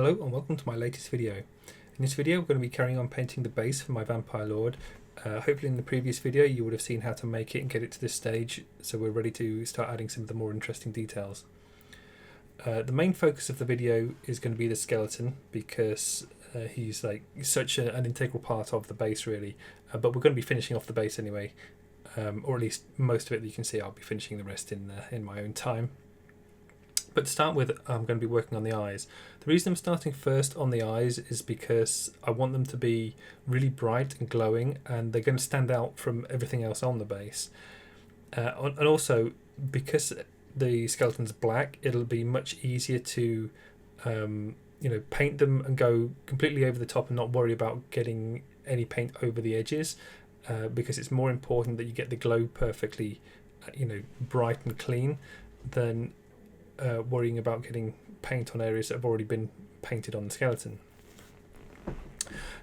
Hello and welcome to my latest video. In this video we're going to be carrying on painting the base for my Vampire Lord. Hopefully in the previous video you would have seen how to make it and get it to this stage, so we're ready to start adding some of the more interesting details. The main focus of the video is going to be the skeleton because he's such an integral part of the base really, but we're going to be finishing off the base anyway, or at least most of it that you can see. I'll be finishing the rest in my own time. But to start with, I'm going to be working on the eyes. The reason I'm starting first on the eyes is because I want them to be really bright and glowing, and they're going to stand out from everything else on the base. And also, because the skeleton's black, it'll be much easier to paint them and go completely over the top and not worry about getting any paint over the edges, because it's more important that you get the glow perfectly bright and clean than worrying about getting paint on areas that have already been painted on the skeleton.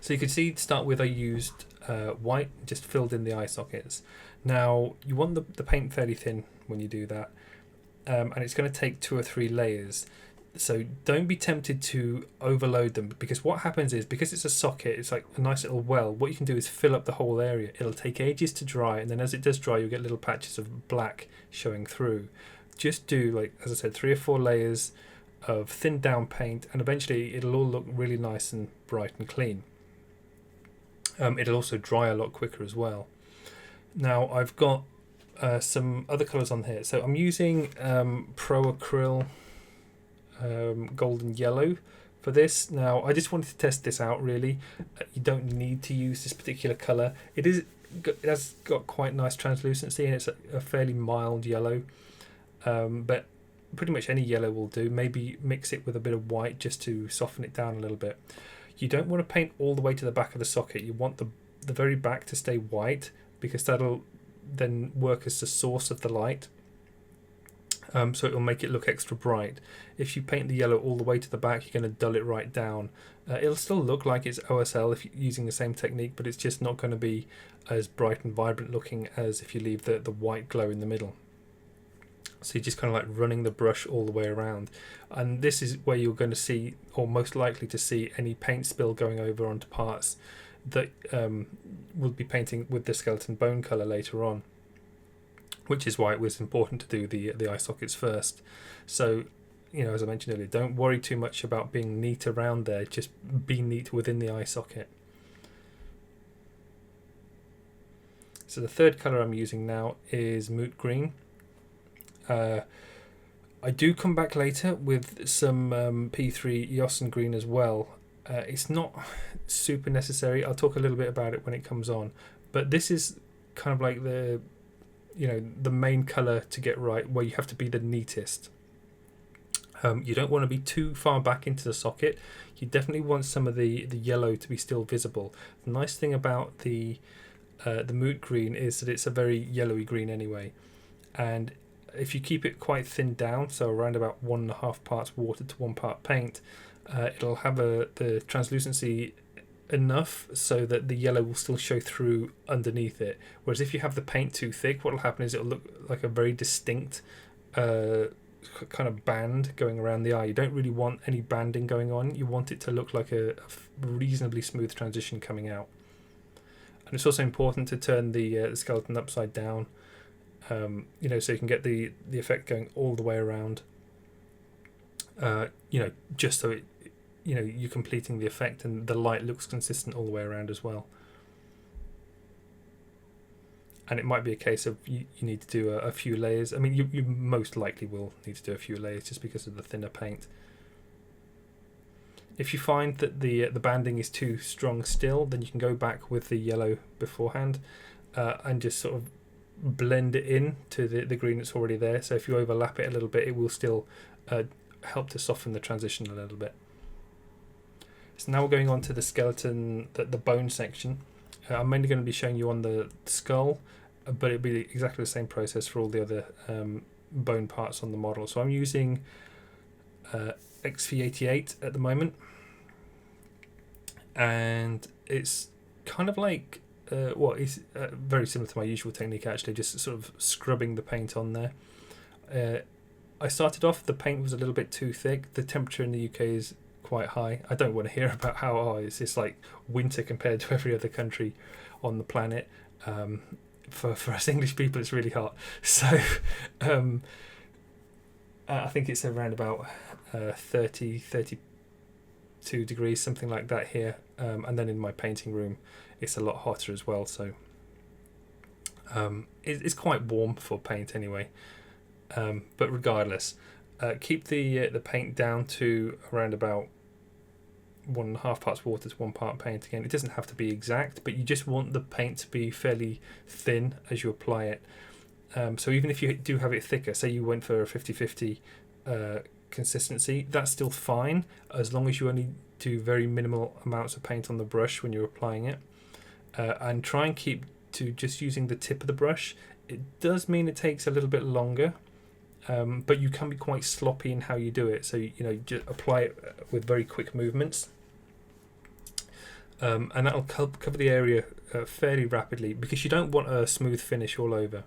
So you can see to start with I used white, just filled in the eye sockets. Now you want the paint fairly thin when you do that, and it's going to take 2 or 3 layers. So don't be tempted to overload them, because what happens is, because it's a socket, it's like a nice little well, what you can do is fill up the whole area. It'll take ages to dry, and then as it does dry you'll get little patches of black showing through. Just do, as I said, 3 or 4 layers of thinned down paint, and eventually it'll all look really nice and bright and clean. It'll also dry a lot quicker as well. Now I've got some other colours on here. So I'm using Pro Acryl Golden Yellow for this. Now I just wanted to test this out really. You don't need to use this particular colour. It has got quite nice translucency, and it's a fairly mild yellow. But pretty much any yellow will do. Maybe mix it with a bit of white just to soften it down a little bit. You don't want to paint all the way to the back of the socket. You want the very back to stay white, because that'll then work as the source of the light. So it'll make it look extra bright. If you paint the yellow all the way to the back, you're going to dull it right down. It'll still look like it's OSL if you're using the same technique, but it's just not going to be as bright and vibrant looking as if you leave the white glow in the middle. So you're just kind of like running the brush all the way around, and this is where you're going to see, or most likely to see, any paint spill going over onto parts that we'll be painting with the skeleton bone colour later on, which is why it was important to do the eye sockets first. So as I mentioned earlier, don't worry too much about being neat around there, just be neat within the eye socket. So the third colour I'm using now is Moot Green. I do come back later with some P3 Iosen green as well. It's not super necessary. I'll talk a little bit about it when it comes on, but this is kind of like the main colour to get right, where you have to be the neatest. You don't want to be too far back into the socket. You definitely want some of the yellow to be still visible. The nice thing about the Moot Green is that it's a very yellowy green anyway, and if you keep it quite thinned down, so around about 1.5 parts water to 1 part paint, it'll have the translucency enough so that the yellow will still show through underneath it. Whereas if you have the paint too thick, what will happen is it'll look like a very distinct kind of band going around the eye. You don't really want any banding going on. You want it to look like a reasonably smooth transition coming out. And it's also important to turn the skeleton upside down, so you can get the effect going all the way around. Just so it, you're completing the effect and the light looks consistent all the way around as well. And it might be a case of you need to do a few layers. I mean, you most likely will need to do a few layers just because of the thinner paint. If you find that the banding is too strong still, then you can go back with the yellow beforehand and just sort of blend it in to the green that's already there. So if you overlap it a little bit, it will still help to soften the transition a little bit. So now we're going on to the skeleton, the bone section. I'm mainly going to be showing you on the skull, but it'll be exactly the same process for all the other bone parts on the model. So I'm using XV88 at the moment, and it's kind of like it's very similar to my usual technique actually, just sort of scrubbing the paint on there. I started off, the paint was a little bit too thick. The temperature in the UK is quite high. I don't want to hear about how it's just like winter compared to every other country on the planet. For us English people, it's really hot. So I think it's around about 32 degrees, something like that here. And then in my painting room, it's a lot hotter as well. So it's quite warm for paint anyway. But regardless, keep the paint down to around about 1.5 parts water to 1 part paint. Again, it doesn't have to be exact, but you just want the paint to be fairly thin as you apply it. So even if you do have it thicker, say you went for a 50-50 consistency, that's still fine as long as you only do very minimal amounts of paint on the brush when you're applying it. And try and keep to just using the tip of the brush. It does mean it takes a little bit longer, but you can be quite sloppy in how you do it. So just apply it with very quick movements. And that'll cover the area fairly rapidly, because you don't want a smooth finish all over.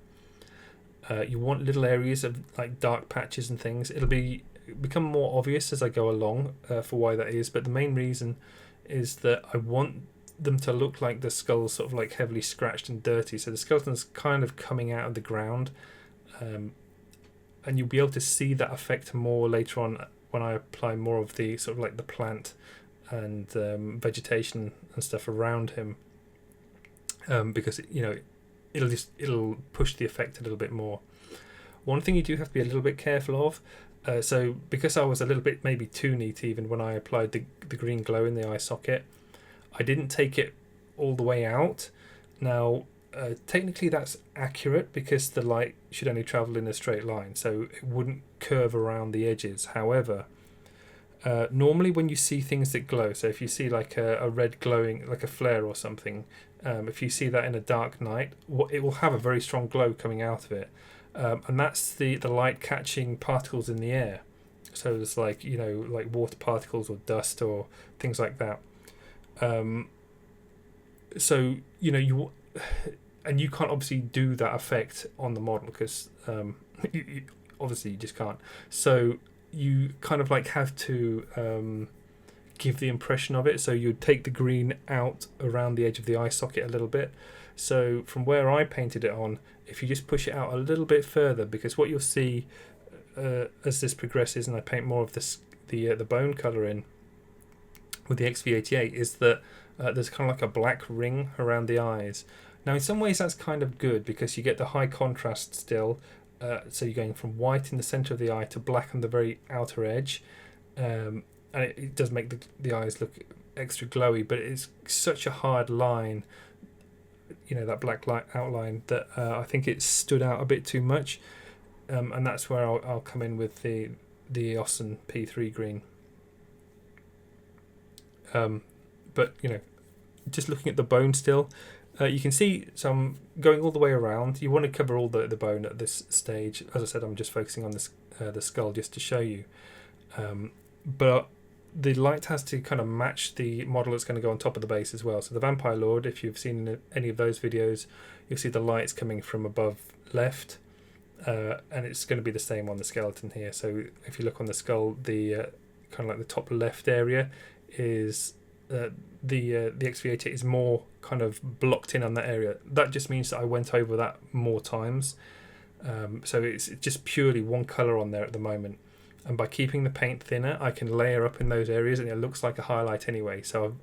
You want little areas of like dark patches and things. It'll become more obvious as I go along for why that is, but the main reason is that I want them to look like the skull's sort of like heavily scratched and dirty. So the skeleton's kind of coming out of the ground, and you'll be able to see that effect more later on when I apply more of the sort of like the plant and vegetation and stuff around him, because it'll push the effect a little bit more. One thing you do have to be a little bit careful of, so because I was a little bit maybe too neat even when I applied the green glow in the eye socket, I didn't take it all the way out. Now technically that's accurate because the light should only travel in a straight line, so it wouldn't curve around the edges. However, normally when you see things that glow, so if you see like a red glowing, like a flare or something, if you see that in a dark night, it will have a very strong glow coming out of it, and that's the light catching particles in the air. So it's like like water particles or dust or things like that. So you and you can't obviously do that effect on the model because obviously you just can't. So you kind of like have to give the impression of it. So you'd take the green out around the edge of the eye socket a little bit. So from where I painted it on, if you just push it out a little bit further, because what you'll see as this progresses and I paint more of the bone colour in with the XV88 is that there's kind of like a black ring around the eyes. Now in some ways that's kind of good because you get the high contrast still, so you're going from white in the centre of the eye to black on the very outer edge, and it does make the eyes look extra glowy, but it's such a hard line, that black light outline, that I think it stood out a bit too much, and that's where I'll come in with the Iosen P3 green. But just looking at the bone still, you can see, so I'm going all the way around. You want to cover all the bone at this stage. As I said, I'm just focusing on the skull just to show you, but the light has to kind of match the model that's going to go on top of the base as well. So the Vampire Lord, if you've seen any of those videos, you'll see the light's coming from above left, and it's going to be the same on the skeleton here. So if you look on the skull, the kind of like the top left area is the XV88 is more kind of blocked in on that area. That just means that I went over that more times, so it's just purely one colour on there at the moment, and by keeping the paint thinner I can layer up in those areas and it looks like a highlight anyway. So I've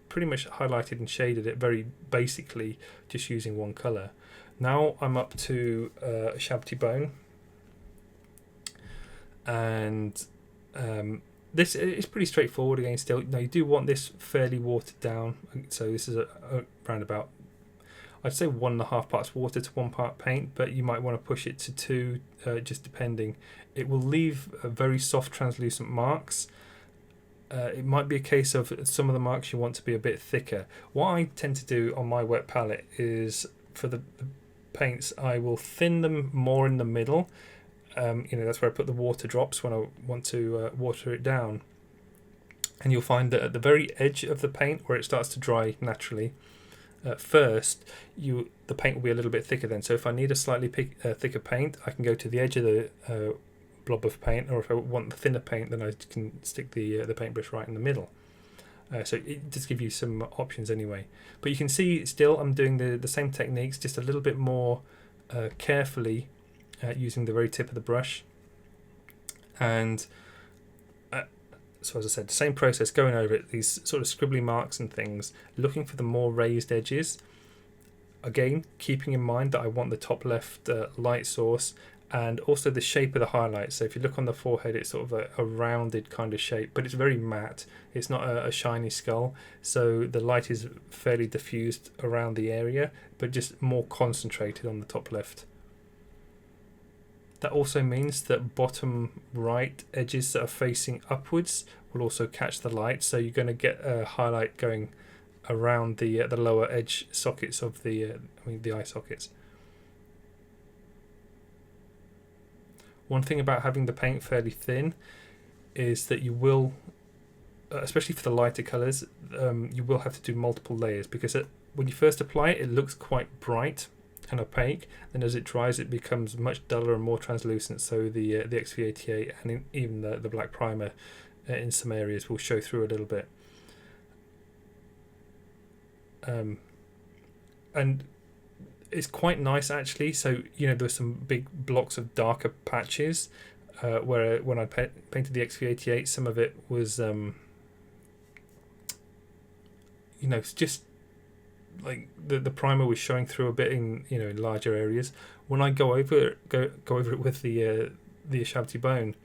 pretty much highlighted and shaded it very basically just using one colour. Now I'm up to Ushabti bone, and this is pretty straightforward again still. Now you do want this fairly watered down, so this is around about, I'd say 1.5 parts water to 1 part paint, but you might want to push it to 2, just depending. It will leave very soft translucent marks. It might be a case of some of the marks you want to be a bit thicker. What I tend to do on my wet palette is, for the paints, I will thin them more in the middle. That's where I put the water drops when I want to water it down, and you'll find that at the very edge of the paint where it starts to dry naturally, first the paint will be a little bit thicker then. So if I need a slightly thicker paint, I can go to the edge of the blob of paint, or if I want the thinner paint, then I can stick the paintbrush right in the middle. So it does give you some options anyway. But you can see still I'm doing the same techniques, just a little bit more carefully, using the very tip of the brush. And so as I said, the same process, going over it, these sort of scribbly marks and things, looking for the more raised edges. Again, keeping in mind that I want the top left light source, and also the shape of the highlight. So if you look on the forehead, it's sort of a rounded kind of shape, but it's very matte. It's not a shiny skull, so the light is fairly diffused around the area, but just more concentrated on the top left. That also means that bottom right edges that are facing upwards will also catch the light, so you're going to get a highlight going around the lower edge sockets of the eye sockets. One thing about having the paint fairly thin is that you will, especially for the lighter colours, you will have to do multiple layers, because when you first apply it, it looks quite bright and opaque. Then as it dries, it becomes much duller and more translucent. So the X-V88 and even the black primer in some areas will show through a little bit. And it's quite nice actually. So there's some big blocks of darker patches where when I painted the X-V88, some of it was it's just like the primer was showing through a bit in in larger areas. When I go over it with the Ushabti bone,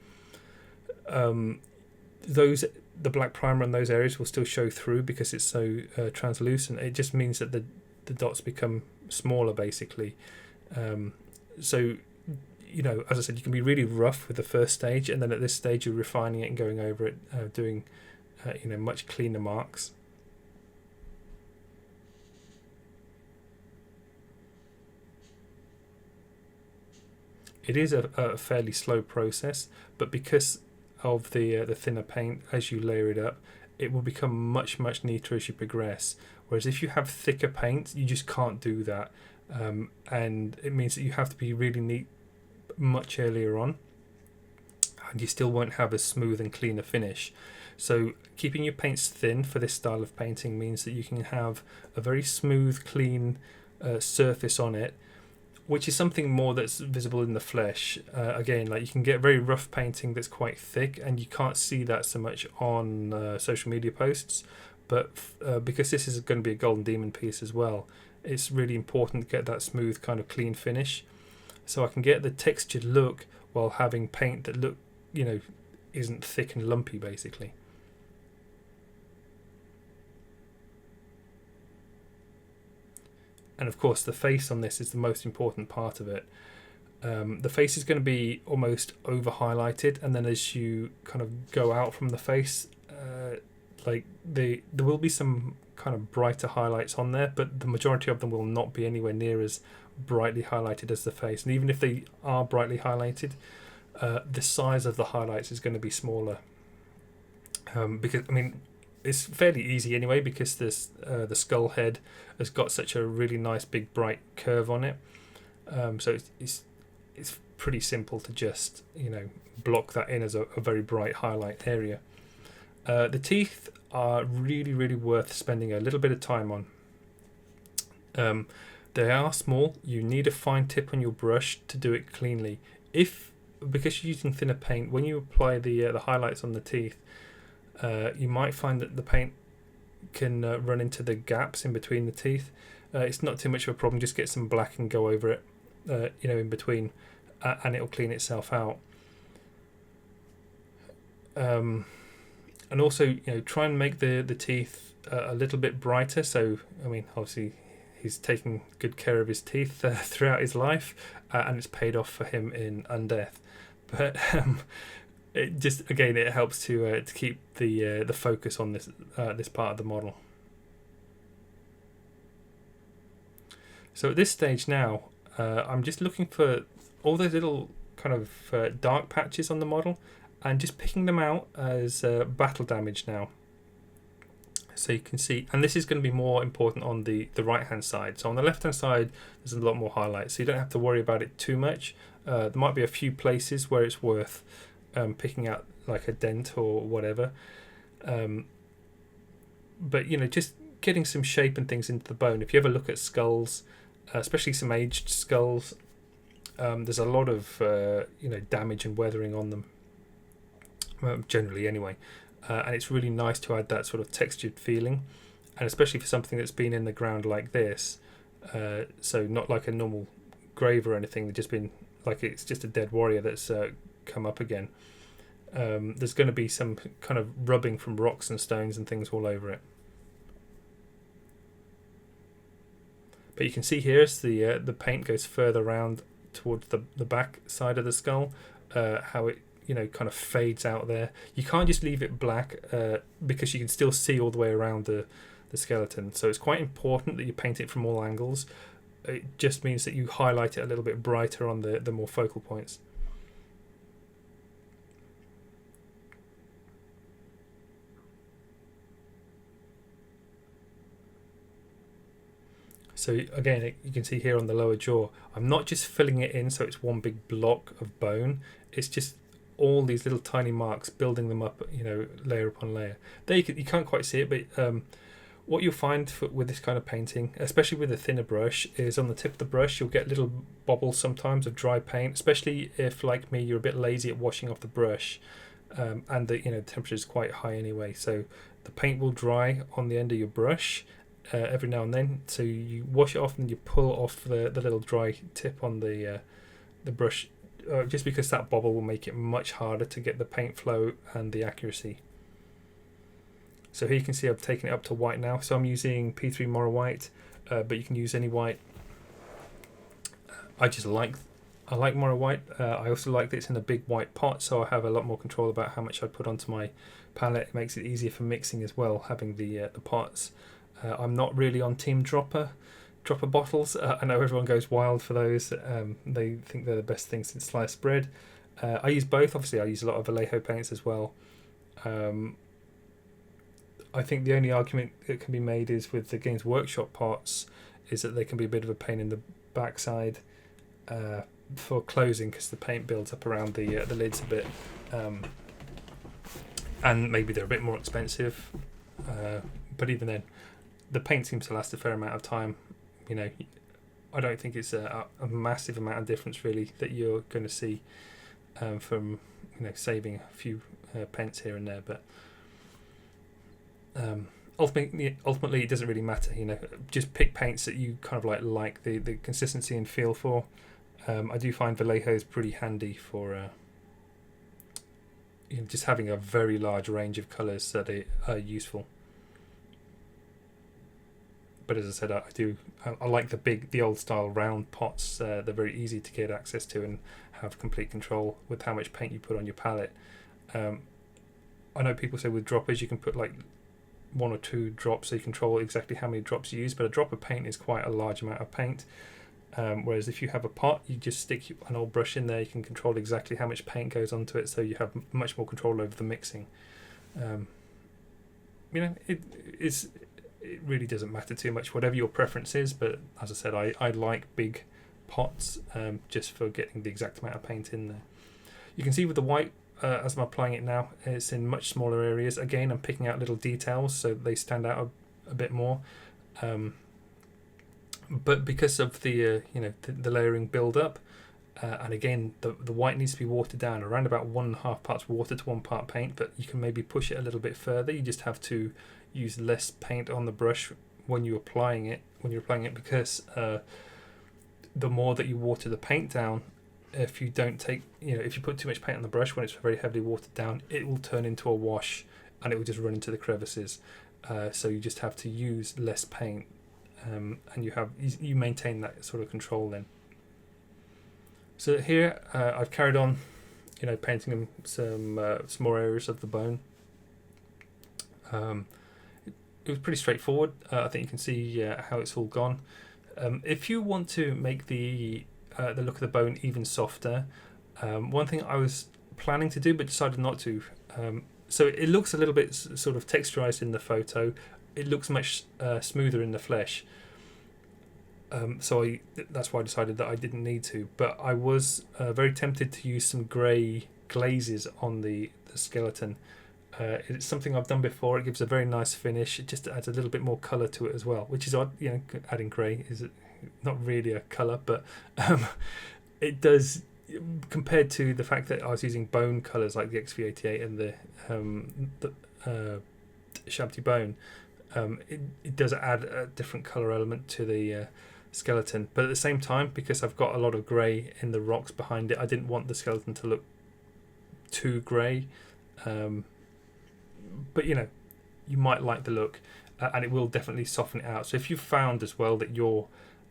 the black primer on those areas will still show through because it's so translucent. It just means that the dots become smaller basically. So as I said, you can be really rough with the first stage, and then at this stage you're refining it and going over it, doing much cleaner marks. It is a fairly slow process, but because of the thinner paint, as you layer it up, it will become much neater as you progress. Whereas if you have thicker paint, you just can't do that, and it means that you have to be really neat much earlier on, and you still won't have a smooth and cleaner finish. So keeping your paints thin for this style of painting means that you can have a very smooth, clean surface on it, which is something more that's visible in the flesh. Again, like you can get very rough painting that's quite thick, and you can't see that so much on social media posts. But because this is going to be a Golden Demon piece as well, it's really important to get that smooth kind of clean finish. So I can get the textured look while having paint that isn't thick and lumpy basically. And of course the face on this is the most important part of it. The face is going to be almost over highlighted, and then as you kind of go out from the face, there will be some kind of brighter highlights on there, but the majority of them will not be anywhere near as brightly highlighted as the face. And even if they are brightly highlighted, the size of the highlights is going to be smaller, because it's fairly easy anyway, because this the skull head has got such a really nice big bright curve on it, so it's pretty simple to just block that in as a very bright highlight area. The teeth are really worth spending a little bit of time on. They are small. You need a fine tip on your brush to do it cleanly. Because you're using thinner paint, when you apply the highlights on the teeth, you might find that the paint can run into the gaps in between the teeth. It's not too much of a problem. Just get some black and go over it, in between, and it'll clean itself out. And also, try and make the teeth a little bit brighter. So, obviously, he's taking good care of his teeth throughout his life, and it's paid off for him in Undeath. But it helps to keep the focus on this part of the model. So at this stage now, I'm just looking for all those little kind of dark patches on the model, and just picking them out as battle damage now. So you can see, and this is going to be more important on the right hand side. So on the left hand side there's a lot more highlights, so you don't have to worry about it too much. There might be a few places where it's worth picking out like a dent or whatever, but just getting some shape and things into the bone. If you ever look at skulls, especially some aged skulls, there's a lot of damage and weathering on them, generally anyway. And it's really nice to add that sort of textured feeling, and especially for something that's been in the ground like this, so not like a normal grave or anything, they've just been like, it's just a dead warrior that's come up again. There's going to be some kind of rubbing from rocks and stones and things all over it. But you can see here as the paint goes further around towards the back side of the skull, how it kind of fades out there. You can't just leave it black because you can still see all the way around the skeleton. So it's quite important that you paint it from all angles. It just means that you highlight it a little bit brighter on the more focal points. So again, you can see here on the lower jaw, I'm not just filling it in so it's one big block of bone. It's just all these little tiny marks, building them up, layer upon layer. There you can't quite see it, but what you'll find with this kind of painting, especially with a thinner brush, is on the tip of the brush you'll get little bobbles sometimes of dry paint, especially if, like me, you're a bit lazy at washing off the brush, and the temperature is quite high anyway, so the paint will dry on the end of your brush every now and then. So you wash it off and you pull off the little dry tip on the brush, just because that bobble will make it much harder to get the paint flow and the accuracy. So here you can see I've taken it up to white now. So I'm using P3 Morrow white, but you can use any white. I like Morrow white. I also like that it's in a big white pot, so I have a lot more control about how much I put onto my palette. It makes it easier for mixing as well, having the pots. I'm not really on team dropper bottles. I know everyone goes wild for those. They think they're the best thing since sliced bread. I use both. Obviously I use a lot of Vallejo paints as well. I think the only argument that can be made is with the Games Workshop pots is that they can be a bit of a pain in the backside for closing, because the paint builds up around the lids a bit, and maybe they're a bit more expensive, but even then the paint seems to last a fair amount of time. I don't think it's a massive amount of difference really that you're going to see from saving a few pence here and there, but ultimately it doesn't really matter. Just pick paints that you kind of like the consistency and feel for. I do find Vallejo is pretty handy for just having a very large range of colours that are useful. But as I said, I like the old style round pots. They're very easy to get access to and have complete control with how much paint you put on your palette. I know people say with droppers you can put like 1 or 2 drops, so you control exactly how many drops you use, but a drop of paint is quite a large amount of paint. Whereas if you have a pot, you just stick an old brush in there, you can control exactly how much paint goes onto it, so you have much more control over the mixing. It really doesn't matter too much, whatever your preference is, but as I said, I like big pots just for getting the exact amount of paint in there. You can see with the white, as I'm applying it now, it's in much smaller areas. Again, I'm picking out little details so they stand out a bit more. But because of the layering build up, and again the white needs to be watered down around about 1.5 parts water to 1 part paint, but you can maybe push it a little bit further. You just have to use less paint on the brush when you're applying it because the more that you water the paint down, if you put too much paint on the brush when it's very heavily watered down, it will turn into a wash and it will just run into the crevices. So you just have to use less paint, and you maintain that sort of control then. So here I've carried on painting some more areas of the bone. It was pretty straightforward. I think you can see how it's all gone. If you want to make the look of the bone even softer, one thing I was planning to do but decided not to. So it looks a little bit sort of texturized in the photo. it looks much smoother in the flesh. So that's why I decided that I didn't need to. But I was very tempted to use some grey glazes on the skeleton. It's something I've done before. It gives a very nice finish. It just adds a little bit more colour to it as well, which is odd. Adding grey is not really a colour, but it does, compared to the fact that I was using bone colours like the XV88 and the Ushabti bone. It does add a different colour element to the skeleton, but at the same time, because I've got a lot of grey in the rocks behind it, I didn't want the skeleton to look too grey. But you might like the look, and it will definitely soften it out. So if you've found as well that your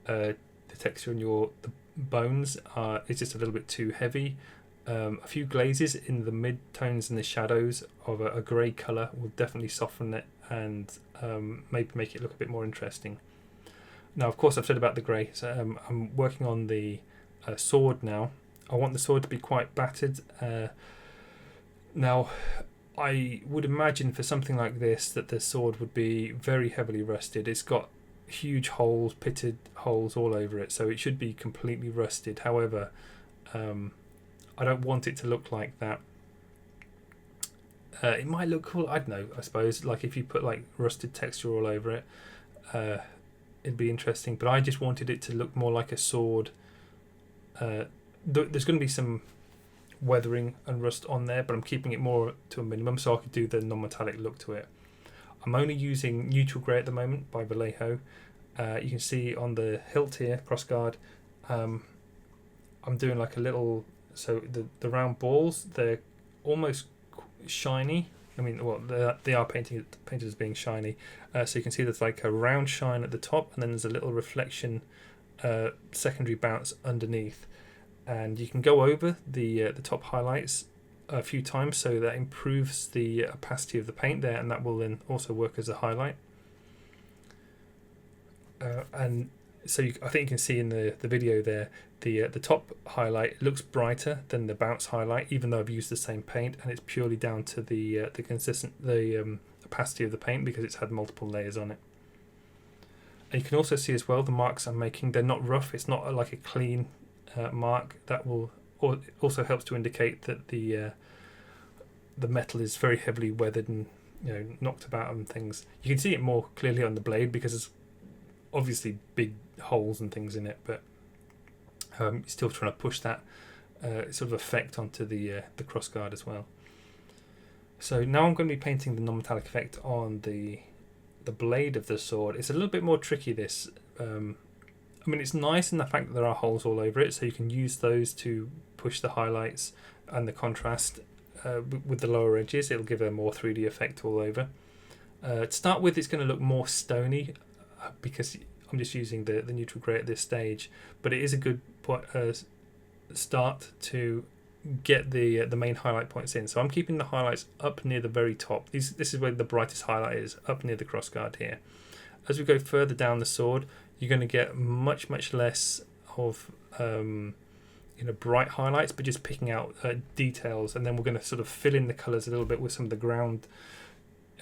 the texture in the bones is just a little bit too heavy, a few glazes in the mid-tones and the shadows of a grey colour will definitely soften it and maybe make it look a bit more interesting. Now, of course, I've said about the grey, so I'm working on the sword now. I want the sword to be quite battered. Now, I would imagine for something like this that the sword would be very heavily rusted. It's got huge holes, pitted holes all over it, so it should be completely rusted. However, I don't want it to look like that. It might look cool, I don't know, I suppose, like if you put like rusted texture all over it, it'd be interesting, but I just wanted it to look more like a sword. There's going to be some weathering and rust on there, but I'm keeping it more to a minimum so I could do the non-metallic look to it. I'm only using neutral grey at the moment by Vallejo. You can see on the hilt here, crossguard, I'm doing like a little, so the round balls, they're almost shiny. I mean, well, they are painted as being shiny. So you can see there's like a round shine at the top, and then there's a little reflection secondary bounce underneath. And you can go over the top highlights a few times, so that improves the opacity of the paint there, and that will then also work as a highlight. And so I think you can see in the video there, the top highlight looks brighter than the bounce highlight, even though I've used the same paint, and it's purely down to the opacity of the paint because it's had multiple layers on it. And you can also see as well the marks I'm making, they're not rough. It's not like a clean mark. That will also helps to indicate that the metal is very heavily weathered and knocked about and things. You can see it more clearly on the blade because there's obviously big holes and things in it, but still trying to push that sort of effect onto the crossguard as well. So now I'm going to be painting the non-metallic effect on the blade of the sword. It's a little bit more tricky, this. I mean, it's nice in the fact that there are holes all over it, so you can use those to push the highlights and the contrast with the lower edges. It'll give a more 3D effect all over. To start with, it's going to look more stony because I'm just using the neutral grey at this stage, but it is a good start to get the main highlight points in. So I'm keeping the highlights up near the very top. This is where the brightest highlight is, up near the crossguard here. As we go further down the sword, you're going to get much less of bright highlights, but just picking out details, and then we're going to sort of fill in the colours a little bit with some of the ground,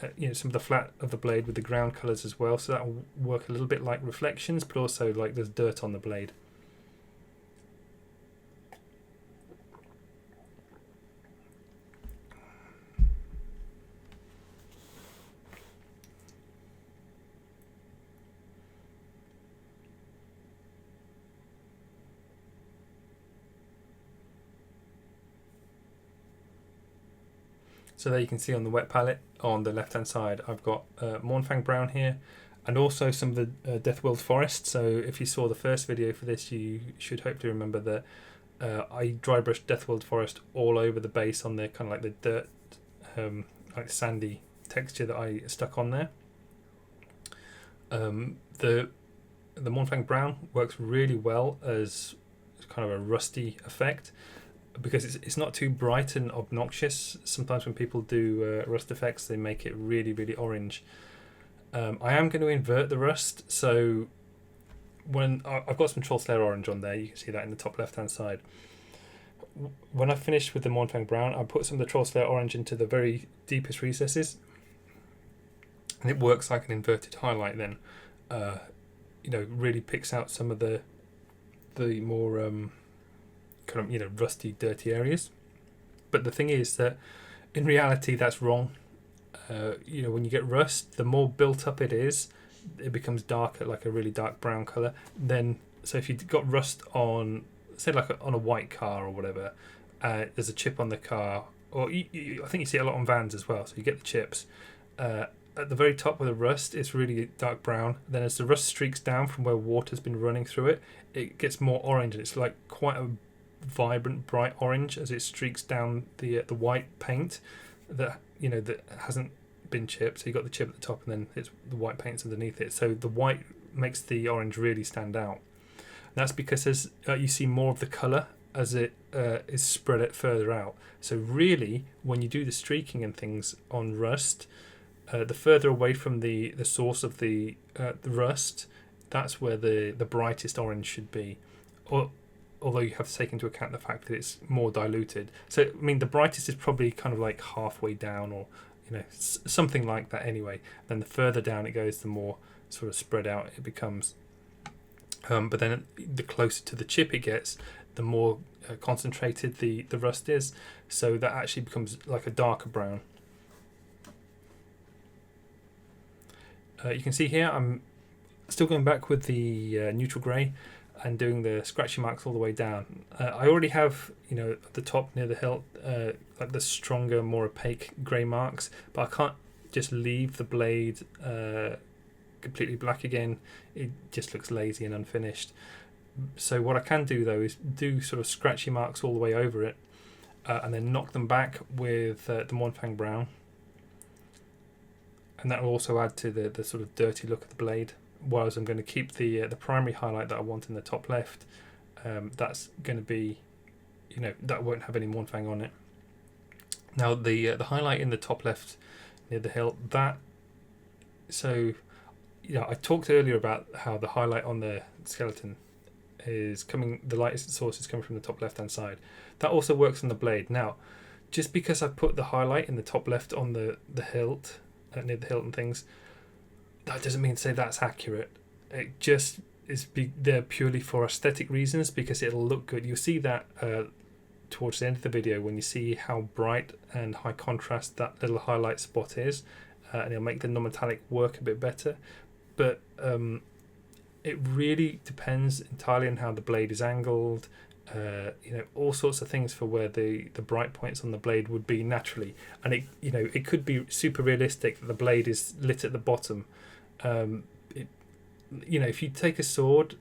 some of the flat of the blade with the ground colours as well. So that will work a little bit like reflections, but also like there's dirt on the blade. So there you can see on the wet palette on the left hand side I've got Mournfang brown here, and also some of the Deathworld forest. So if you saw the first video for this, you should hopefully remember that I dry brushed Deathworld forest all over the base on the kind of like the dirt, like sandy texture that I stuck on there. The Mournfang brown works really well as kind of a rusty effect, because it's not too bright and obnoxious. Sometimes when people do rust effects, they make it really orange. I am going to invert the rust, so when I've got some Trollslayer orange on there, you can see that in the top left hand side. When I finished with the Mournfang brown, I put some of the Trollslayer orange into the very deepest recesses, and it works like an inverted highlight then. Really picks out some of the more kind of rusty, dirty areas. But the thing is that in reality that's wrong. When you get rust, the more built up it is, it becomes darker, like a really dark brown colour. Then, so if you've got rust on, say, on a white car or whatever, there's a chip on the car, or I think you see it a lot on vans as well. So you get the chips. At the very top of the rust, it's really dark brown. Then as the rust streaks down from where water's been running through it, it gets more orange, and it's like quite a vibrant, bright orange as it streaks down the white paint that hasn't been chipped. So you got the chip at the top, and then it's the white paint's underneath it. So the white makes the orange really stand out. And that's because as you see more of the colour as it is spread it further out. So really, when you do the streaking and things on rust, the further away from the source of the rust, that's where the brightest orange should be. Although you have to take into account the fact that it's more diluted. So, I mean, the brightest is probably kind of like halfway down, or something like that anyway. Then the further down it goes, the more sort of spread out it becomes. But then the closer to the chip it gets, the more concentrated the rust is. So that actually becomes like a darker brown. You can see here I'm still going back with the neutral grey and doing the scratchy marks all the way down. I already have, at the top near the hilt, like the stronger, more opaque grey marks, but I can't just leave the blade completely black again. It just looks lazy and unfinished. So what I can do though is do sort of scratchy marks all the way over it, and then knock them back with the Mournfang brown. And that will also add to the sort of dirty look of the blade. Whereas I'm going to keep the primary highlight that I want in the top left. That's going to be, that won't have any Mournfang on it. Now the highlight in the top left near the hilt, I talked earlier about how the highlight on the skeleton the light source is coming from the top left hand side. That also works on the blade. Now, just because I put the highlight in the top left on the hilt, near the hilt and things, that doesn't mean to say that's accurate. It just is there purely for aesthetic reasons, because it'll look good. You'll see that towards the end of the video when you see how bright and high contrast that little highlight spot is, and it'll make the non-metallic work a bit better. But it really depends entirely on how the blade is angled, all sorts of things for where the bright points on the blade would be naturally. And it could be super realistic that the blade is lit at the bottom. If you take a sword,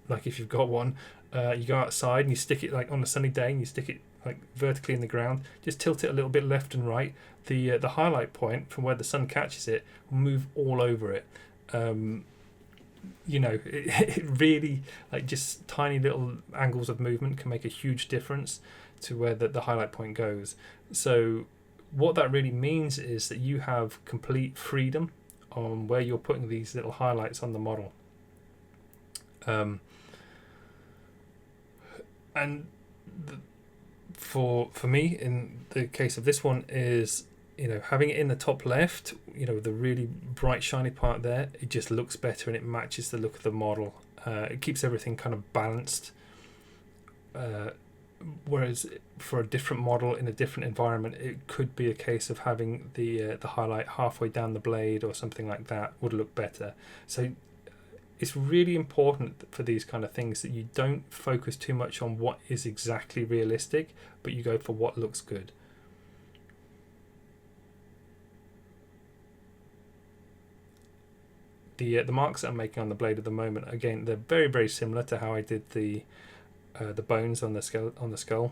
like if you've got one, you go outside and you stick it like on a sunny day and you stick it like vertically in the ground, just tilt it a little bit left and right, the highlight point from where the sun catches it will move all over it. It really, like, just tiny little angles of movement can make a huge difference to where the highlight point goes. So what that really means is that you have complete freedom on where you're putting these little highlights on the model. For me, in the case of this one, is having it in the top left, the really bright shiny part there, it just looks better and it matches the look of the model. It keeps everything kind of balanced. Whereas for a different model in a different environment, it could be a case of having the highlight halfway down the blade or something like that would look better. So it's really important for these kind of things that you don't focus too much on what is exactly realistic, but you go for what looks good. The marks that I'm making on the blade at the moment, again, they're very, very similar to how I did the bones on the skull,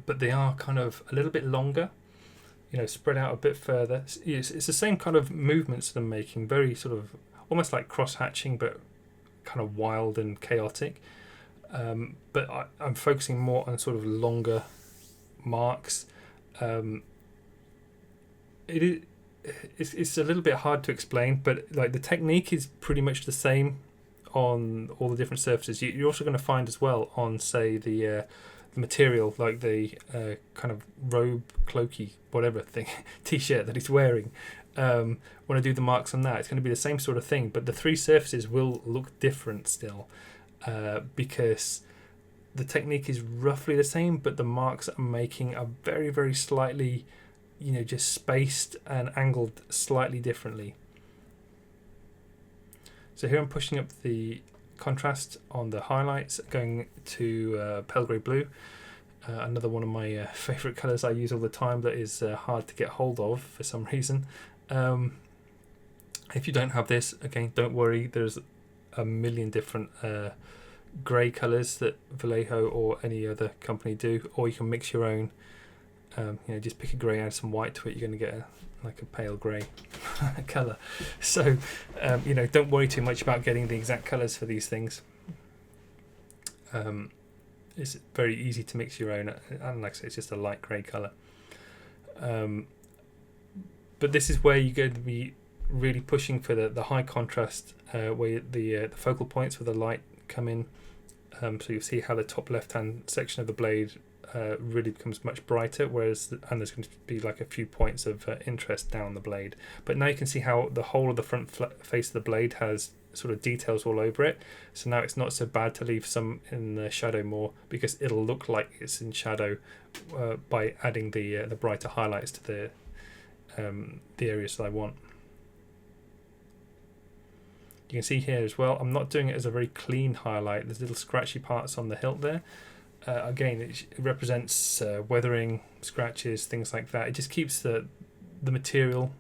but they are kind of a little bit longer, spread out a bit further. It's the same kind of movements that I'm making, very sort of almost like cross-hatching, but kind of wild and chaotic. But I'm focusing more on sort of longer marks. It's a little bit hard to explain, but like the technique is pretty much the same on all the different surfaces. You're also going to find as well on, say, the material, like the kind of robe, cloaky, whatever thing, t-shirt that he's wearing. when I do the marks on that, it's going to be the same sort of thing, but the three surfaces will look different still, because the technique is roughly the same, but the marks I'm making are very, very slightly, just spaced and angled slightly differently. So here I'm pushing up the contrast on the highlights, going to pale grey blue, another one of my favourite colours I use all the time that is hard to get hold of for some reason. If you don't have this, again, don't worry, there's a million different grey colours that Vallejo or any other company do, or you can mix your own. Just pick a grey, add some white to it, you're going to get a pale grey colour. So don't worry too much about getting the exact colours for these things. It's very easy to mix your own, and like I say, it's just a light grey colour. But this is where you're going to be really pushing for the high contrast, where the focal points where the light come in. So you'll see how the top left hand section of the blade really becomes much brighter, and there's going to be like a few points of interest down the blade. But now you can see how the whole of the front face of the blade has sort of details all over it. So now it's not so bad to leave some in the shadow more, because it'll look like it's in shadow by adding the brighter highlights to the areas that I want. You can see here as well, I'm not doing it as a very clean highlight. There's little scratchy parts on the hilt there. Again, it represents weathering, scratches, things like that. It just keeps the material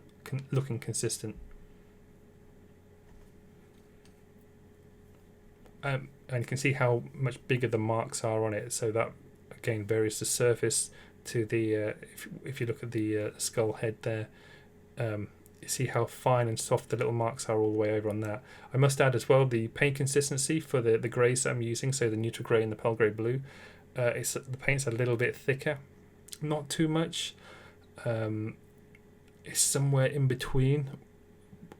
looking consistent. And you can see how much bigger the marks are on it. So that, again, varies the surface to the... if you look at the skull head there, you see how fine and soft the little marks are all the way over on that. I must add as well the paint consistency for the greys that I'm using, so the neutral grey and the pale grey blue. The paint's a little bit thicker, not too much. It's somewhere in between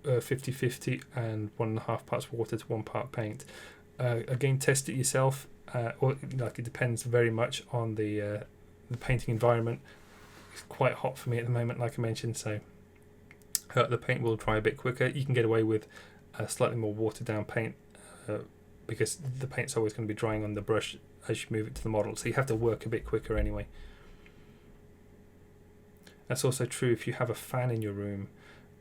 50-50 and 1.5 parts water to 1 part paint. Again, test it yourself, or it depends very much on the painting environment. It's quite hot for me at the moment, like I mentioned, so the paint will dry a bit quicker. You can get away with slightly more watered down paint because the paint's always going to be drying on the brush as you move it to the model, so you have to work a bit quicker anyway. That's also true if you have a fan in your room.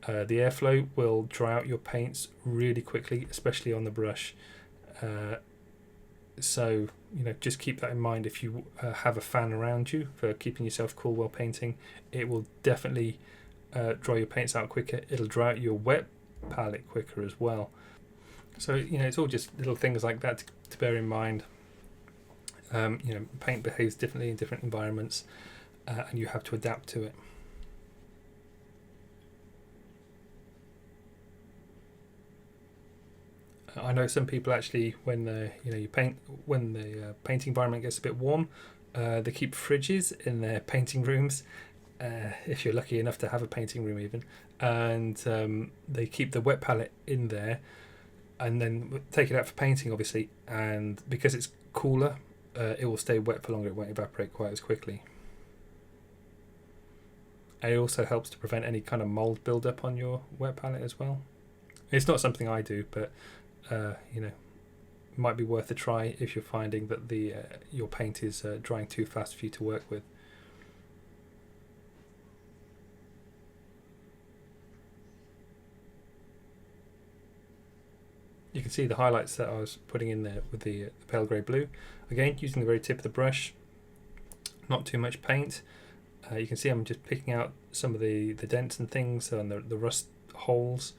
The airflow will dry out your paints really quickly, especially on the brush. So just keep that in mind. If you have a fan around you for keeping yourself cool while painting, it will definitely dry your paints out quicker. It'll dry out your wet palette quicker as well. So it's all just little things like that to bear in mind. Paint behaves differently in different environments, and you have to adapt to it. I know some people actually, when you paint, when the painting environment gets a bit warm, they keep fridges in their painting rooms, if you're lucky enough to have a painting room even, and they keep the wet palette in there and then take it out for painting, obviously, and because it's cooler, it will stay wet for longer. It won't evaporate quite as quickly. And it also helps to prevent any kind of mold build-up on your wet palette as well. It's not something I do, but might be worth a try if you're finding that your paint is drying too fast for you to work with. You can see the highlights that I was putting in there with the pale grey blue. Again, using the very tip of the brush, not too much paint. You can see I'm just picking out some of the dents and things and the rust holes.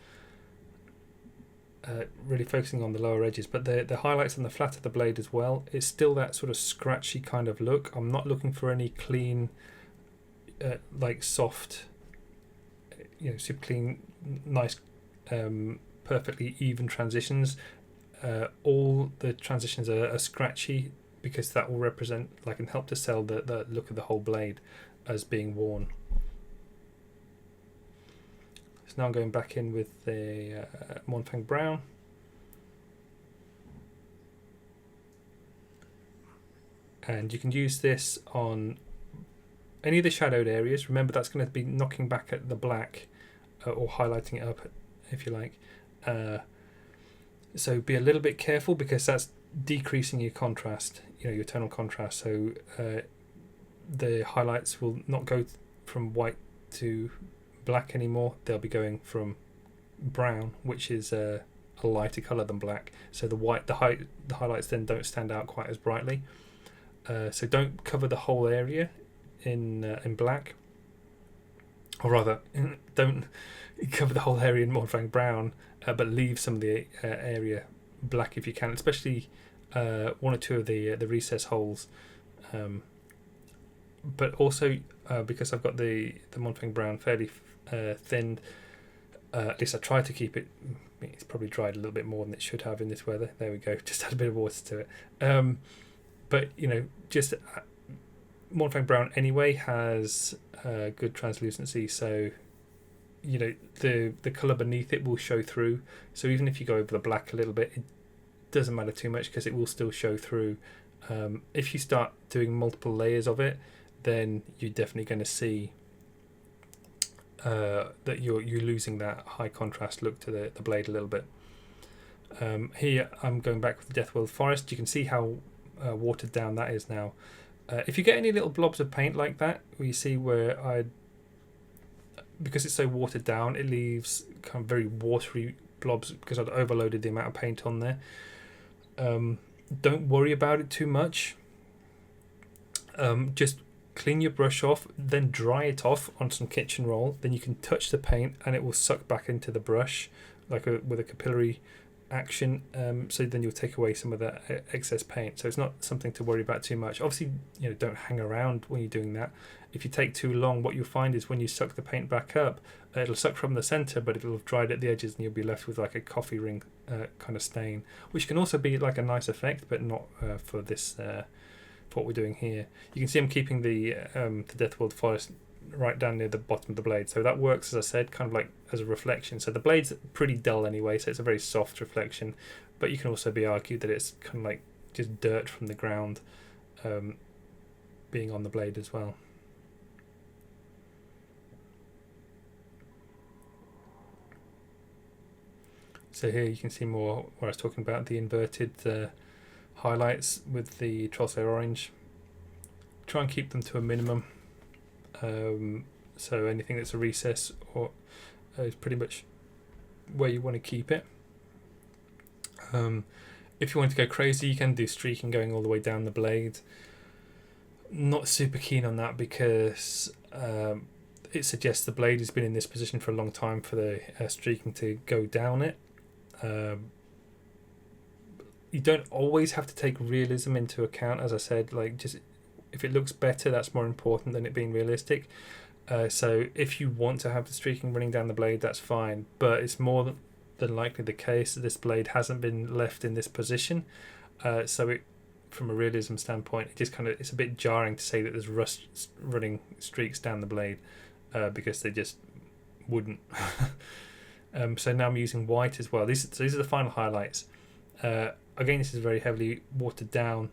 Really focusing on the lower edges, but the highlights on the flat of the blade as well. It's still that sort of scratchy kind of look. I'm not looking for any clean, soft, super clean, nice, perfectly even transitions. All the transitions are scratchy because that will represent, and help to sell the look of the whole blade as being worn. So now I'm going back in with the Mournfang brown. And you can use this on any of the shadowed areas. Remember, that's going to be knocking back at the black or highlighting it up, if you like. So be a little bit careful, because that's decreasing your contrast, your tonal contrast. So the highlights will not go from white to black anymore. They'll be going from brown, which is a lighter color than black. So the highlights then don't stand out quite as brightly. So don't cover the whole area in black, or rather, don't cover the whole area in Mournfang brown, but leave some of the area black if you can, especially one or two of the recess holes. But also, because I've got the Mournfang brown fairly thinned, at least I try to keep it. It's probably dried a little bit more than it should have in this weather. There we go. Just add a bit of water to it. But just Mournfang brown anyway has good translucency, so the colour beneath it will show through. So even if you go over the black a little bit, it doesn't matter too much, because it will still show through. If you start doing multiple layers of it, then you're definitely going to see that you're losing that high contrast look to the blade a little bit. Here I'm going back with the Deathworld Forest. You can see how watered down that is now. If you get any little blobs of paint like that, we see where because it's so watered down, it leaves kind of very watery blobs, because I'd overloaded the amount of paint on there. Don't worry about it too much. Just clean your brush off, then dry it off on some kitchen roll. Then you can touch the paint and it will suck back into the brush with a capillary action. So then you'll take away some of that excess paint. So it's not something to worry about too much. Obviously, don't hang around when you're doing that. If you take too long, what you'll find is when you suck the paint back up, it'll suck from the center, but it'll have dried at the edges, and you'll be left with like a coffee ring kind of stain, which can also be like a nice effect, but not for this. For what we're doing here, you can see I'm keeping the Deathworld Forest right down near the bottom of the blade, so that works, as I said, kind of like as a reflection. So the blade's pretty dull anyway, so it's a very soft reflection, but you can also be argued that it's kind of like just dirt from the ground being on the blade as well. So here you can see more where I was talking about the inverted highlights with the Trollslayer orange. Try and keep them to a minimum. So anything that's a recess or is pretty much where you want to keep it. If you want to go crazy, you can do streaking going all the way down the blade. Not super keen on that, because it suggests the blade has been in this position for a long time for the streaking to go down it. You don't always have to take realism into account, as I said. Like, just if it looks better, that's more important than it being realistic. So if you want to have the streaking running down the blade, that's fine, but it's more than likely the case that this blade hasn't been left in this position. So it, from a realism standpoint, it's a bit jarring to say that there's rust running streaks down the blade, because they just wouldn't. So now I'm using white as well. These are the final highlights. Again, this is very heavily watered down.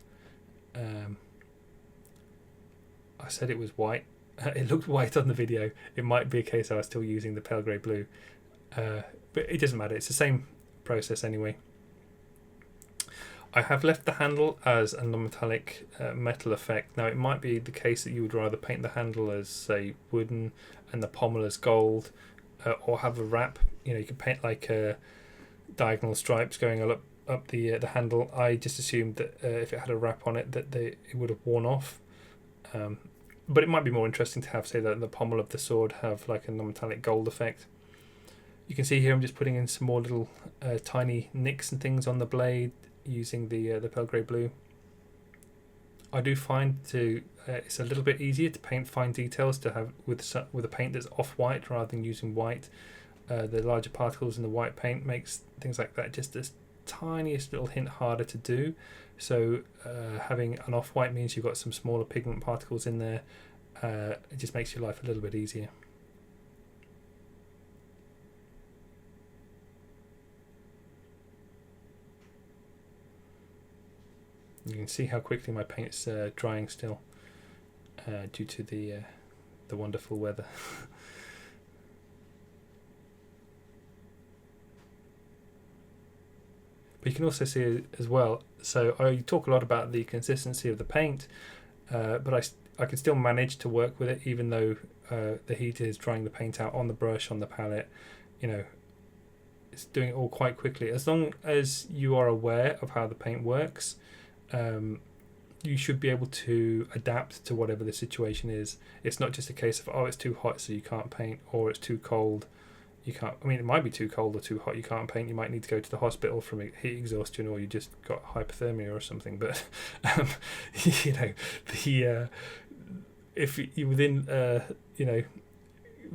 I said it was white. It looked white on the video. It might be a case I was still using the pale grey blue. But it doesn't matter. It's the same process anyway. I have left the handle as a non-metallic metal effect. Now, it might be the case that you would rather paint the handle as, say, wooden and the pommel as gold, or have a wrap. You can paint like diagonal stripes going up the handle. I just assumed that if it had a wrap on it, that it would have worn off. But it might be more interesting to have, say, that the pommel of the sword have like a non-metallic gold effect. You can see here I'm just putting in some more little tiny nicks and things on the blade using the pale grey blue. I do find it's a little bit easier to paint fine details to have with a paint that's off-white rather than using white. The larger particles in the white paint makes things like that just this tiniest little hint harder to do. So having an off-white means you've got some smaller pigment particles in there. It just makes your life a little bit easier. You can see how quickly my paint's drying still, due to the wonderful weather. But you can also see it as well. So I talk a lot about the consistency of the paint, but I can still manage to work with it even though the heat is drying the paint out on the brush, on the palette. You know, it's doing it all quite quickly. As long as you are aware of how the paint works, you should be able to adapt to whatever the situation is. It's not just a case of, oh, it's too hot so you can't paint, or it's too cold you can't. I mean, it might be too cold or too hot you can't paint. You might need to go to the hospital from heat exhaustion, or you just got hypothermia or something. But you know, the if you're within you know,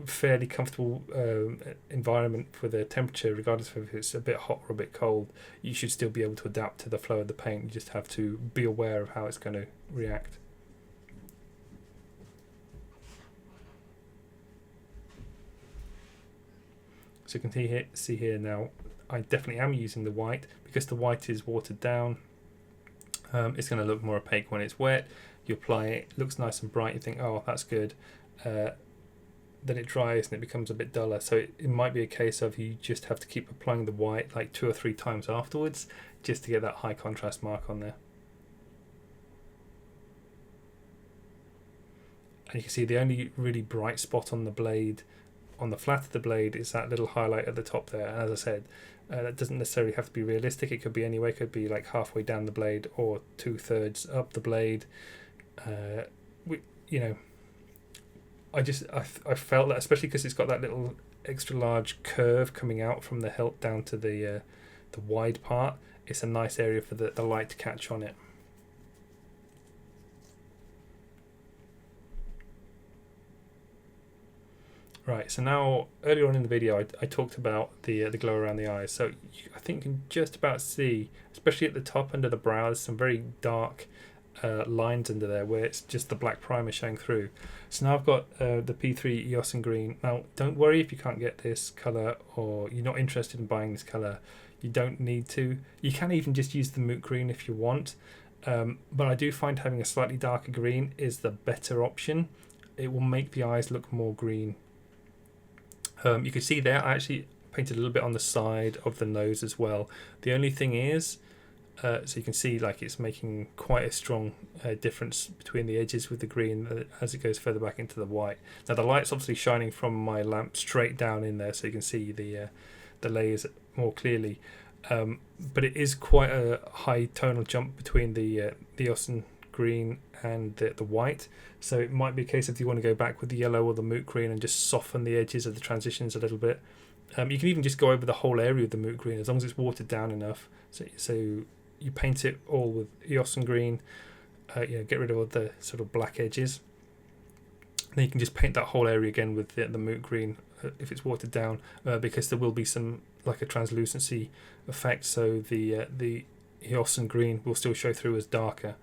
fairly comfortable environment for the temperature, regardless of if it's a bit hot or a bit cold, you should still be able to adapt to the flow of the paint. You just have to be aware of how it's going to react. So you can see here now, I definitely am using the white because the white is watered down. It's going to look more opaque when it's wet. You apply it, looks nice and bright, you think, oh, that's good. Then it dries and it becomes a bit duller. So it might be a case of you just have to keep applying the white like 2 or 3 times afterwards just to get that high contrast mark on there. And you can see the only really bright spot on the blade, on the flat of the blade, is that little highlight at the top there. And as I said, that doesn't necessarily have to be realistic. It could be anyway. It could be like halfway down the blade or 2/3 up the blade. You know, I felt that, especially because it's got that little extra large curve coming out from the hilt down to the wide part. It's a nice area for the light to catch on it. Right, so now earlier on in the video I talked about the glow around the eyes. So I think you can just about see, especially at the top under the brow, there's some very dark lines under there where it's just the black primer showing through. So now I've got the P3 Iosen green. Now don't worry if you can't get this colour or you're not interested in buying this colour. You don't need to. You can even just use the Moot green if you want. But I do find having a slightly darker green is the better option. It will make the eyes look more green. You can see there I actually painted a little bit on the side of the nose as well. The only thing is, so you can see like it's making quite a strong difference between the edges with the green as it goes further back into the white. Now the light's obviously shining from my lamp straight down in there, so you can see the layers more clearly. But it is quite a high tonal jump between the Iosen green and the white, so it might be a case if you want to go back with the yellow or the Moot green and just soften the edges of the transitions a little bit. You can even just go over the whole area of the Moot green as long as it's watered down enough. So you paint it all with Iosen green, you know, get rid of all the sort of black edges. Then you can just paint that whole area again with the Moot green if it's watered down, because there will be some like a translucency effect. So the Iosen green will still show through as darker.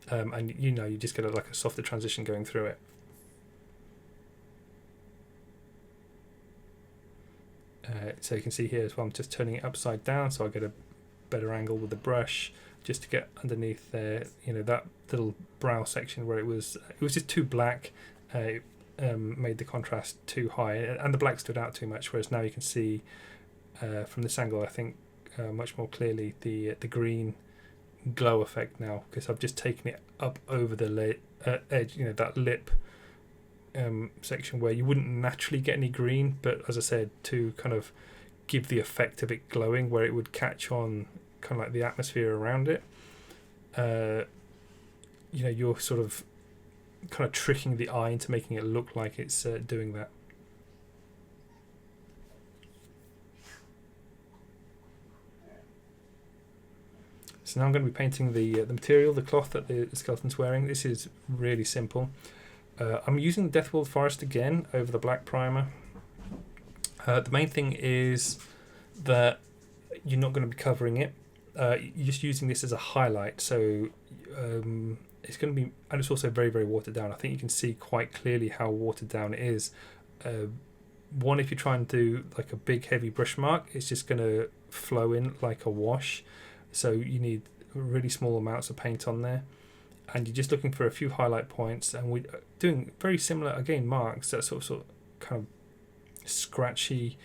And you know, you just get like a softer transition going through it. So you can see here as well, I'm just turning it upside down so I get a better angle with the brush just to get underneath there. You know, that little brow section where it was just too black, made the contrast too high, and the black stood out too much. Whereas now you can see from this angle, I think much more clearly the green glow effect now, because I've just taken it up over the edge, you know, that lip section where you wouldn't naturally get any green, but as I said, to kind of give the effect of it glowing where it would catch on kind of like the atmosphere around it, you know, you're sort of kind of tricking the eye into making it look like it's doing that. So now I'm going to be painting the material, the cloth that the skeleton's wearing. This is really simple. I'm using the Deathworld Forest again over the black primer. The main thing is that you're not going to be covering it. You're just using this as a highlight. So it's going to be, and it's also very, very watered down. I think you can see quite clearly how watered down it is. One, if you try and do like a big heavy brush mark, it's just going to flow in like a wash. So you need really small amounts of paint on there, and you're just looking for a few highlight points, and we're doing very similar again marks that sort of kind of scratchy,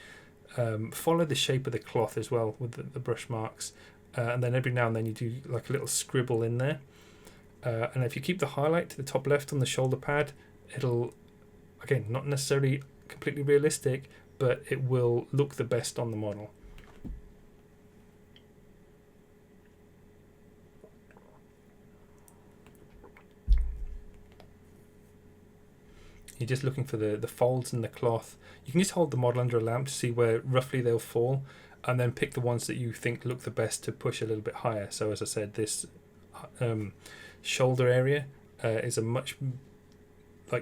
follow the shape of the cloth as well with the brush marks, and then every now and then you do like a little scribble in there. And if you keep the highlight to the top left on the shoulder pad, it'll, again, not necessarily completely realistic, but it will look the best on the model. You're just looking for the folds in the cloth. You can just hold the model under a lamp to see where roughly they'll fall, and then pick the ones that you think look the best to push a little bit higher. So as I said, this shoulder area is a much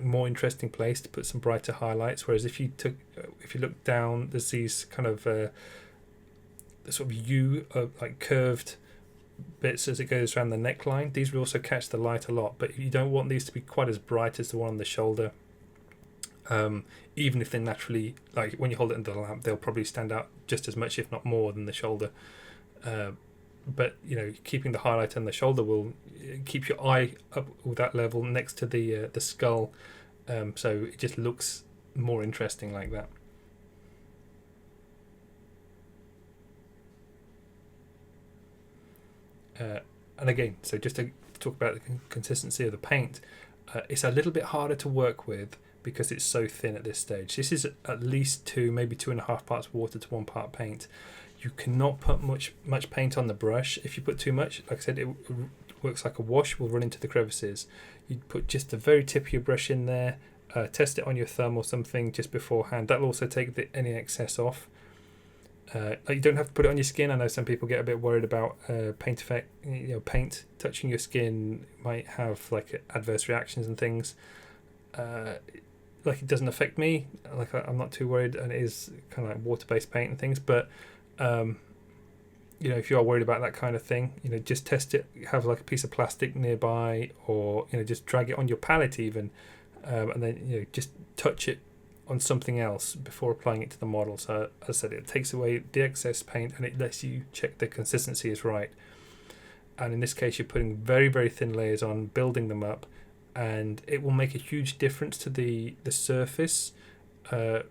more interesting place to put some brighter highlights, whereas if you look down, there's these kind of sort of U curved bits as it goes around the neckline. These will also catch the light a lot, but you don't want these to be quite as bright as the one on the shoulder. Even if they naturally, like when you hold it under the lamp, they'll probably stand out just as much, if not more, than the shoulder. But keeping the highlight on the shoulder will keep your eye up with that level next to the skull, so it just looks more interesting like that. And again, so just to talk about the consistency of the paint, it's a little bit harder to work with because it's so thin at this stage. This is at least 2, maybe 2.5 parts water to 1 part paint. You cannot put much paint on the brush. If you put too much, like I said, it works like a wash, will run into the crevices. You put just the very tip of your brush in there, test it on your thumb or something just beforehand. That'll also take any excess off. You don't have to put it on your skin. I know some people get a bit worried about paint effect. Paint touching your skin might have adverse reactions and things. It doesn't affect me. I'm not too worried, and it is kind of like water-based paint and things. But if you are worried about that kind of thing, just test it. Have a piece of plastic nearby, or just drag it on your palette even, and then just touch it on something else before applying it to the model. So as I said, it takes away the excess paint and it lets you check the consistency is right. And in this case, you're putting very, very thin layers on, building them up, and it will make a huge difference to the surface, for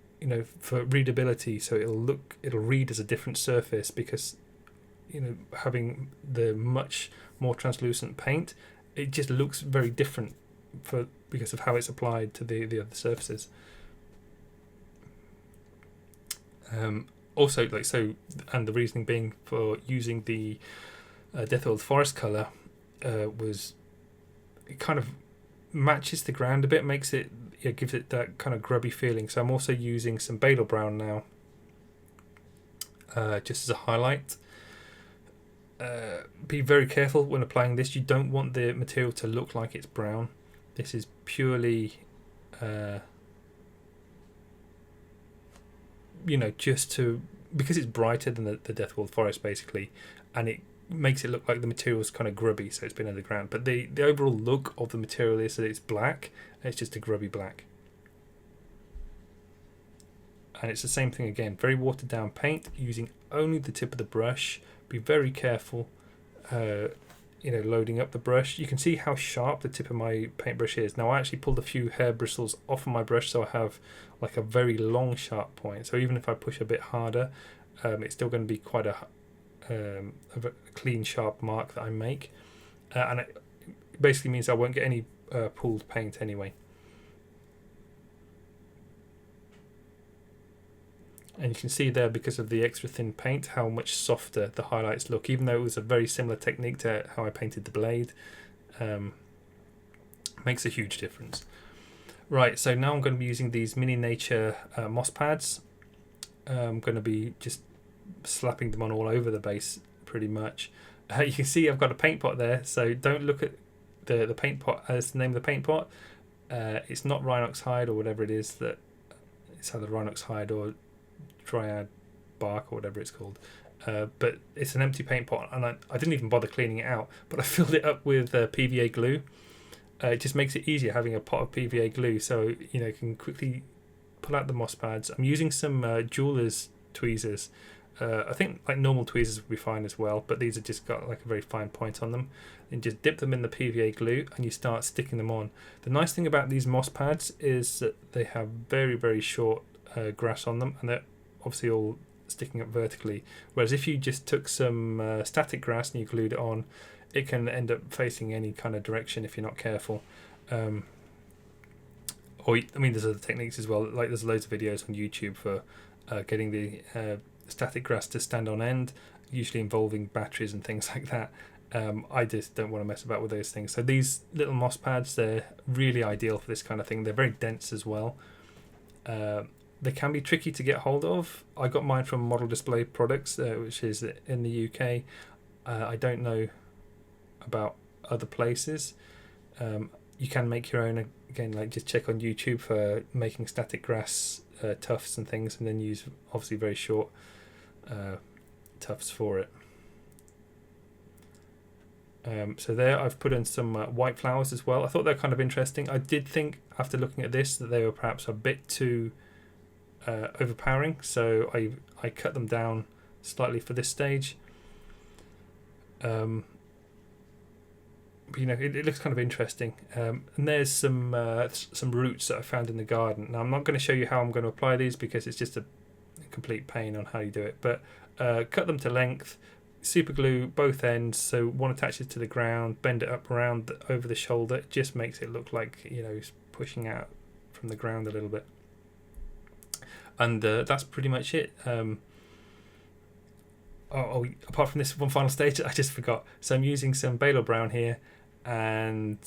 readability. So it'll read as a different surface because having the much more translucent paint, it just looks very different because of how it's applied to the other surfaces. Also, and the reasoning being for using the Deathworld forest color was it kind of matches the ground a bit, makes it gives it that kind of grubby feeling. So I'm also using some Balor brown now, just as a highlight. Be very careful when applying this. You don't want the material to look like it's brown. This is purely because it's brighter than the Deathworld forest basically, and it makes it look like the material is kind of grubby, so it's been underground. But the overall look of the material is that it's black, and it's just a grubby black. And it's the same thing again, very watered down paint, using only the tip of the brush. Be very careful, loading up the brush. You can see how sharp the tip of my paintbrush is. Now I actually pulled a few hair bristles off of my brush, so I have a very long sharp point. So even if I push a bit harder, it's still going to be quite a clean sharp mark that I make, and it basically means I won't get any pooled paint anyway. And you can see there, because of the extra thin paint, how much softer the highlights look, even though it was a very similar technique to how I painted the blade. Makes a huge difference. Right, so now I'm going to be using these mini nature moss pads. I'm going to be just slapping them on all over the base pretty much. You can see I've got a paint pot there, so don't look at the paint pot as the name of the paint pot. It's not Rhinox hide or whatever it is, that it's either Rhinox hide or Dryad bark or whatever it's called, but it's an empty paint pot, and I didn't even bother cleaning it out, but I filled it up with PVA glue. It just makes it easier having a pot of PVA glue, so you can quickly pull out the moss pads. I'm using some jeweler's tweezers. I think normal tweezers would be fine as well, but these have just got a very fine point on them. And just dip them in the PVA glue and you start sticking them on. The nice thing about these moss pads is that they have very, very short grass on them, and they're obviously all sticking up vertically. Whereas if you just took some static grass and you glued it on, it can end up facing any kind of direction if you're not careful. There's other techniques as well. Like there's loads of videos on YouTube for getting the static grass to stand on end, usually involving batteries and things like that. I just don't want to mess about with those things. So these little moss pads, they're really ideal for this kind of thing. They're very dense as well. They can be tricky to get hold of. I got mine from Model Display Products, which is in the UK. I don't know about other places. You can make your own, again, like just check on YouTube for making static grass tufts and things, and then use obviously very short tufts for it. So there I've put in some white flowers as well. I thought they're kind of interesting. I did think after looking at this that they were perhaps a bit too overpowering, so I cut them down slightly for this stage. But, you know, it looks kind of interesting. And there's some roots that I found in the garden. Now I'm not going to show you how I'm going to apply these because it's just a complete pain on how you do it. But cut them to length, super glue both ends, so one attaches to the ground, bend it up around over the shoulder. It just makes it look like, you know, it's pushing out from the ground a little bit. And that's pretty much it. Apart from this one final stage, I just forgot. So I'm using some Balor brown here, and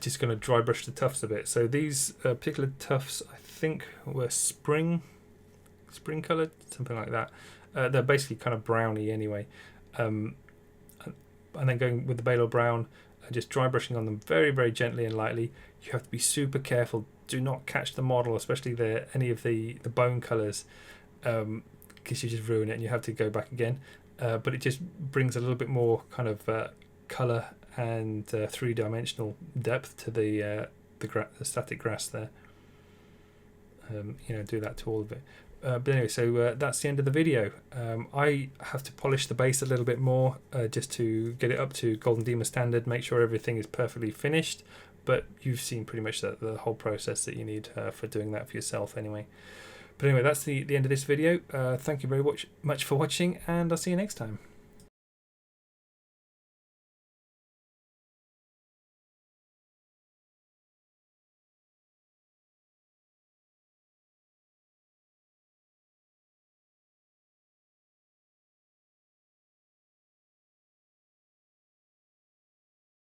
just going to dry brush the tufts a bit. So these particular tufts, I think, were spring coloured, something like that. They're basically kind of browny anyway. And then going with the Balor brown, just dry brushing on them very, very gently and lightly. You have to be super careful. Do not catch the model, especially any of the bone colours, because you just ruin it and you have to go back again. But it just brings a little bit more kind of colour and three-dimensional depth to the static grass there. Do that to all of it. But anyway, so that's the end of the video. I have to polish the base a little bit more just to get it up to Golden Demon standard, make sure everything is perfectly finished. But you've seen pretty much the whole process that you need for doing that for yourself anyway. But anyway, that's the end of this video. Thank you very much for watching, and I'll see you next time.